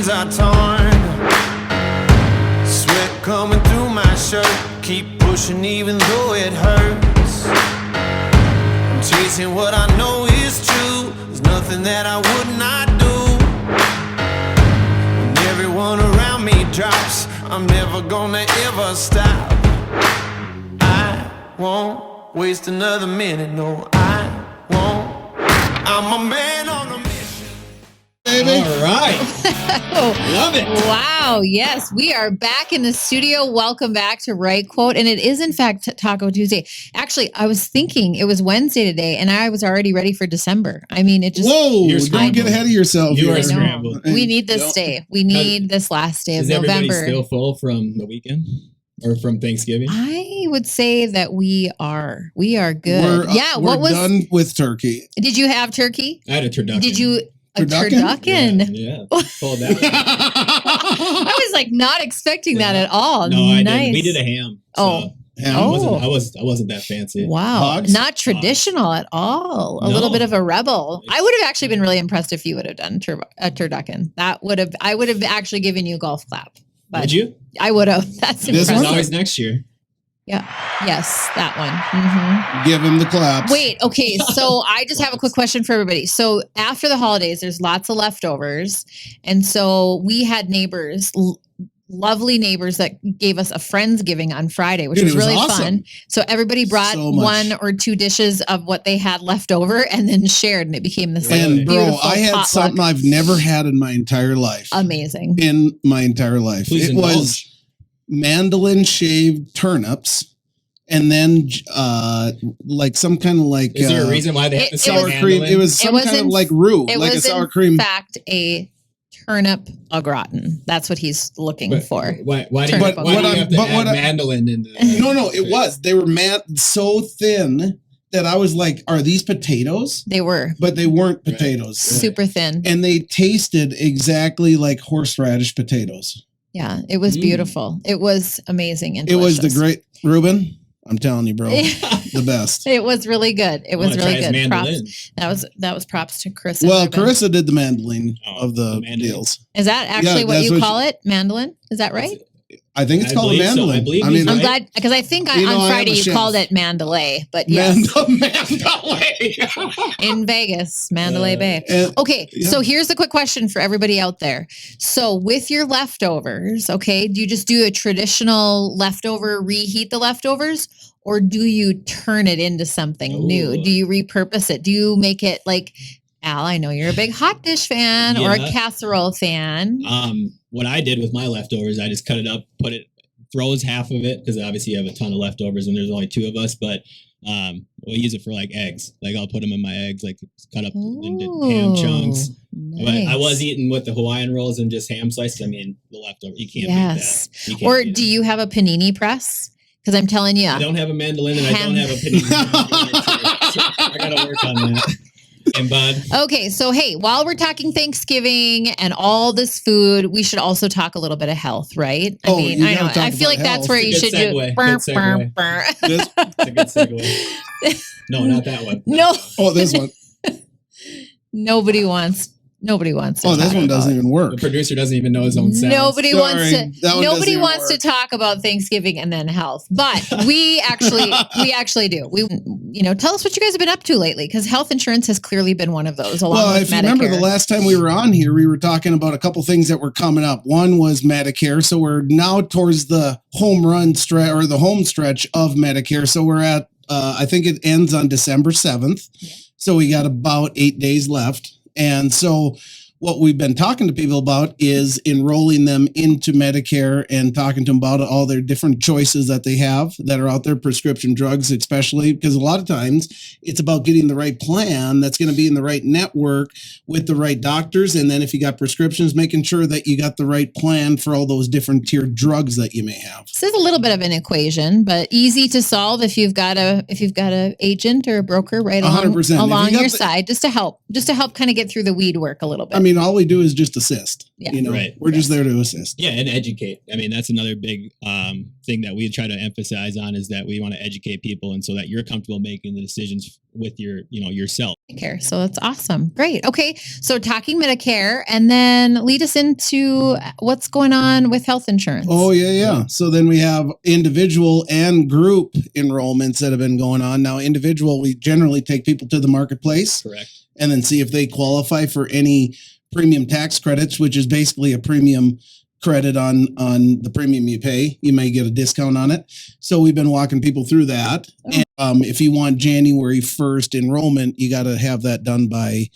jeans are torn, sweat coming through my shirt. Keep pushing even though it hurts. I'm chasing what I know is true. There's nothing that I would not do. When everyone around me drops, I'm never gonna ever stop. I won't waste another minute, no, I won't. I'm a man on a mission. Baby. All right. Love it. Wow. Yes, we are back in the studio. Welcome back to Right Quote. And it is, in fact, Taco Tuesday. Actually, I was thinking it was Wednesday today, and I was already ready for December. I mean, it just... Whoa, don't get ahead of yourself. You here. are scrambled. We need this day. We need this last day of November. Is everybody still full from the weekend? Or from Thanksgiving? I would say that we are. We are good. We're done with turkey. Did you have turkey? I had a turducken. Did you... A Turducken? turducken? Yeah. Pulled that one. I was like not expecting that at all. No, I nice. didn't. We did a ham. Oh. Ham? I wasn't that fancy. Wow. Hogs? Not traditional at all. A little bit of a rebel. I would have actually been really impressed if you would have done a turducken. I would have actually given you a golf clap. But Would you? I would have. That's This impressive. It's always next year. Yeah. Yes, that one. Mm-hmm. Give him the claps. Wait, okay. So I just have a quick question for everybody. So after the holidays, there's lots of leftovers. And so we had neighbors, lovely neighbors that gave us a Friendsgiving on Friday, which was really awesome. fun. So everybody brought So much. one or two dishes of what they had left over and then shared, and it became this like And bro, beautiful I had potluck. something I've never had in my entire life. Amazing. In my entire life. Please It indulge. was mandolin shaved turnips, and then like some kind of like Is there a reason why they have it the sour sour cream. It was some was kind of in- like roux, It like a was sour in cream. fact a turnip au gratin. That's what he's looking for. Why do you, But why do you have to but add what I- mandolin into that? No, it was. They were so thin that I was like, "Are these potatoes?" They were But they weren't potatoes, super thin. and they tasted exactly like horseradish potatoes. Yeah, it was beautiful. It was amazing and It was the delicious. great Reuben. I'm telling you, bro, the best. It was really good. It was really good. Mandolin. Props. That was props to Chris. and Well, Ruben. Carissa did the mandolin Oh, of the mandolin. deals. Is that actually Yeah, what that's you what call it? Mandolin? Is that right? I think it's I called a believe so. mandolin. I believe I he's mean, I'm right. glad because I think You know, on I am Friday a you chef. called it Mandalay, but yes, Mandalay. in Vegas, Mandalay Bay. And- Okay, yeah. so here's a quick question for everybody out there. So with your leftovers, okay, do you just do a traditional leftover, reheat the leftovers, or do you turn it into something new? Ooh. Do you repurpose it? Do you make it like, Al, I know you're a big hot dish fan or a Yeah. casserole fan. What I did with my leftovers, I just cut it up, froze half of it because obviously you have a ton of leftovers and there's only two of us, but we'll use it for like eggs. Like I'll put them in my eggs, like cut up into ham chunks. Nice. But I was eating with the Hawaiian rolls and just ham slices. I mean, the leftover, you can't Yes. beat that. You can't Or beat do it. you have a panini press? Because I'm telling you, I don't have a mandolin and I don't have a panini. So I gotta work on that. And bud. Okay, so hey, while we're talking Thanksgiving and all this food, we should also talk a little bit of health, right? Oh, I mean, you I gotta know. talk I feel about like that's health. where It's a you good should segue. do. Good segue. This, It's a good segue. No, not that one. No, oh, this one. nobody wants. Nobody wants. To Oh, this talk one about- doesn't even The work. producer doesn't even know his own sounds. Nobody Sorry, wants to. that one Nobody doesn't wants to work. talk about Thanksgiving and then health, but we actually do. We, tell us what you guys have been up to lately, because health insurance has clearly been one of those. Along Well, with if you Medicare. remember the last time we were on here, we were talking about a couple things that were coming up. One was Medicare. So we're now towards the home run stretch or the home stretch of Medicare. So we're at, I think it ends on December 7th. So we got about 8 days left. And so what we've been talking to people about is enrolling them into Medicare and talking to them about all their different choices that they have that are out there, prescription drugs, especially because a lot of times it's about getting the right plan that's going to be in the right network with the right doctors. And then if you got prescriptions, making sure that you got the right plan for all those different tiered drugs that you may have. This is a little bit of an equation, but easy to solve if you've got a agent or a broker right 100%. along If you got your the- side, just to help kind of get through the weed work a little bit. I mean, all we do is just assist. Yeah. Right. We're just there to assist. Yeah, and educate. I mean, that's another big thing that we try to emphasize on is that we want to educate people, and so that you're comfortable making the decisions with yourself. Medicare. So that's awesome. Great. Okay. So talking Medicare, and then lead us into what's going on with health insurance. Oh, yeah. So then we have individual and group enrollments that have been going on. Now, individual, we generally take people to the marketplace. Correct. And then see if they qualify for any premium tax credits, which is basically a premium credit on the premium you pay. You may get a discount on it. So we've been walking people through that. And if you want January 1st enrollment, you got to have that done by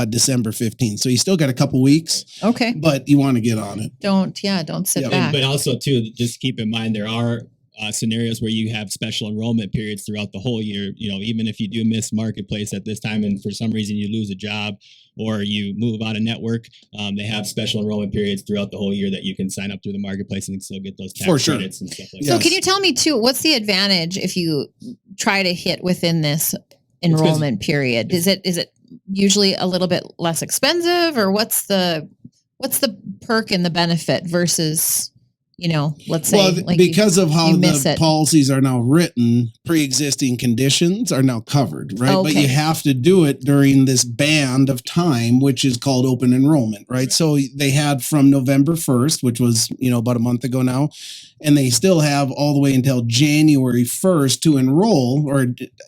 December 15th. So you still got a couple weeks. Okay. But you want to get on it. Don't sit back. But also too, just keep in mind, there are scenarios where you have special enrollment periods throughout the whole year. Even if you do miss marketplace at this time and for some reason you lose a job or you move out of network, they have special enrollment periods throughout the whole year that you can sign up through the marketplace and still get those tax credits and stuff like that. So can you tell me too, what's the advantage if you try to hit within this enrollment period? Is it usually a little bit less expensive, or what's the perk and the benefit versus, let's say, because of how the policies are now written, pre-existing conditions are now covered, right? Okay. But you have to do it during this band of time, which is called open enrollment, right? So they had from November 1st, which was, about a month ago now, and they still have all the way until January 1st to enroll,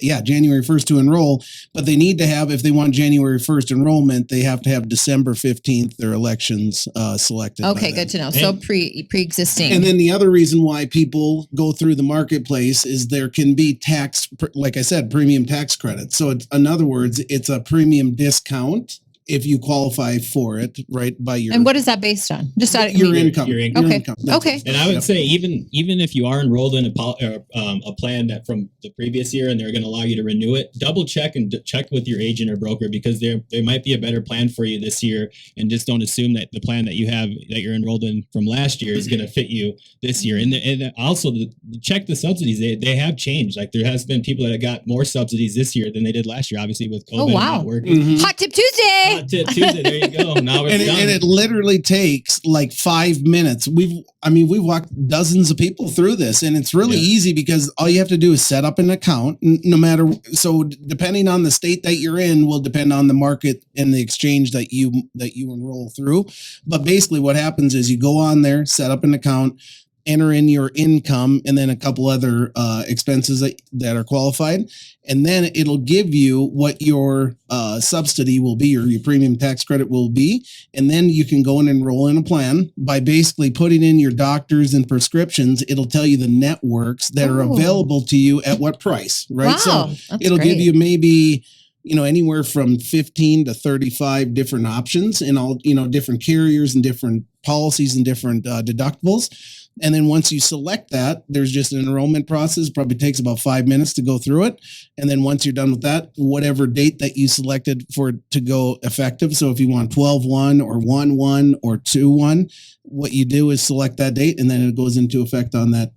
January 1st to enroll. But they need to have, if they want January 1st enrollment, they have to have December 15th, their elections selected. Okay, good to know. So pre-existing. And then the other reason why people go through the marketplace is there can be tax, like I said, premium tax credits. So in other words, it's a premium discount if you qualify for it, right? By your, and what is that based on? Just out of your income. Your income. Okay. Income. Okay. And I would say even if you are enrolled in a plan that from the previous year and they're going to allow you to renew it, double check and check with your agent or broker, because there might be a better plan for you this year, and just don't assume that the plan that you have that you're enrolled in from last year is going to fit you this year. And also check the subsidies. They have changed. Like there has been people that got more subsidies this year than they did last year, obviously with COVID. Oh, wow. Not working. Mhm. Hot Tip Tuesday. Hot Tip Tuesday. There you go. Now we're done. And it literally takes like 5 minutes. We've walked dozens of people through this, and it's really easy because all you have to do is set up an account. No matter, so depending on the state that you're in will depend on the market and the exchange that you enroll through. But basically what happens is you go on there, set up an account, enter in your income and then a couple other expenses that are qualified. And then it'll give you what your subsidy will be, or your premium tax credit will be. And then you can go and enroll in a plan by basically putting in your doctors and prescriptions. It'll tell you the networks that are available to you at what price, right? Wow, So it'll give you maybe, anywhere from 15 to 35 different options and all, different carriers and different policies and different deductibles. And then once you select that, there's just an enrollment process. Probably takes about 5 minutes to go through it. And then once you're done with that, whatever date that you selected for it to go effective. So if you want 12/1 or 1/1 or 2/1, what you do is select that date, and then it goes into effect on that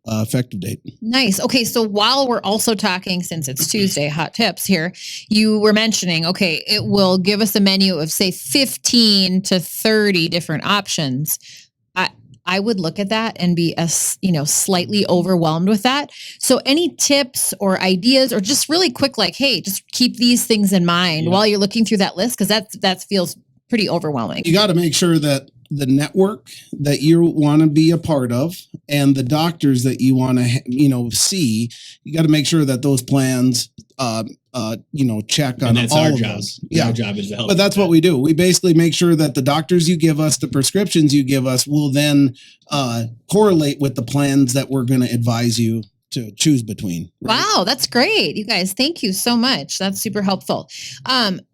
effective date. Nice. Okay. So while we're also talking, since it's Tuesday, hot tips here, you were mentioning, okay, it will give us a menu of say 15 to 30 different options. I would look at that and be slightly overwhelmed with that. So any tips or ideas, or just really quick, like, hey, just keep these things in mind while you're looking through that list, because that feels pretty overwhelming. You got to make sure that the network that you want to be a part of and the doctors that you want to, see, you got to make sure that those plans, check on and that's all our of job. those. Our job is to help. But that's what we do. We basically make sure that the doctors you give us, the prescriptions you give us, will then correlate with the plans that we're going to advise you to choose between. Right? Wow, that's great. You guys, thank you so much. That's super helpful.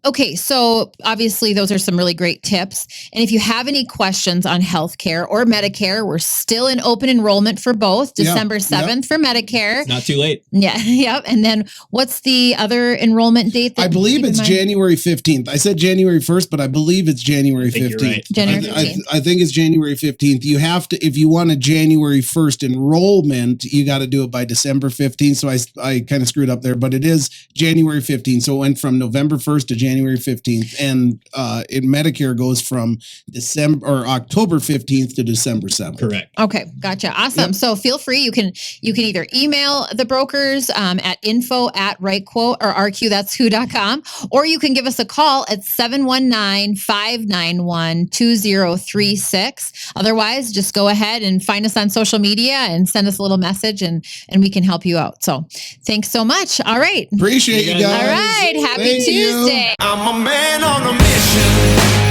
Okay, so obviously those are some really great tips. And if you have any questions on healthcare or Medicare, we're still in open enrollment for both. December 7th for Medicare. It's not too late. Yeah, yep. And then what's the other enrolment date? I believe it's January 15th. I said January 1st, but I believe it's January 15th. Right. January 15th. I think it's January 15th. You have to, if you want a January 1st enrollment, you got to do it by by December 15th. So I kind of screwed up there, but it is January 15th. So it went from November 1st to January 15th. And Medicare goes from October 15th to December 7th. Correct. Okay, gotcha. Awesome. Yep. So feel free. You can either email the brokers at info@rightquote or RQ, that's who.com, or you can give us a call at 719-591-2036. Otherwise, just go ahead and find us on social media and send us a little message and we can help you out. So thanks so much. All right. Appreciate you guys. All right. Happy Thank you. Tuesday. I'm a man on a mission.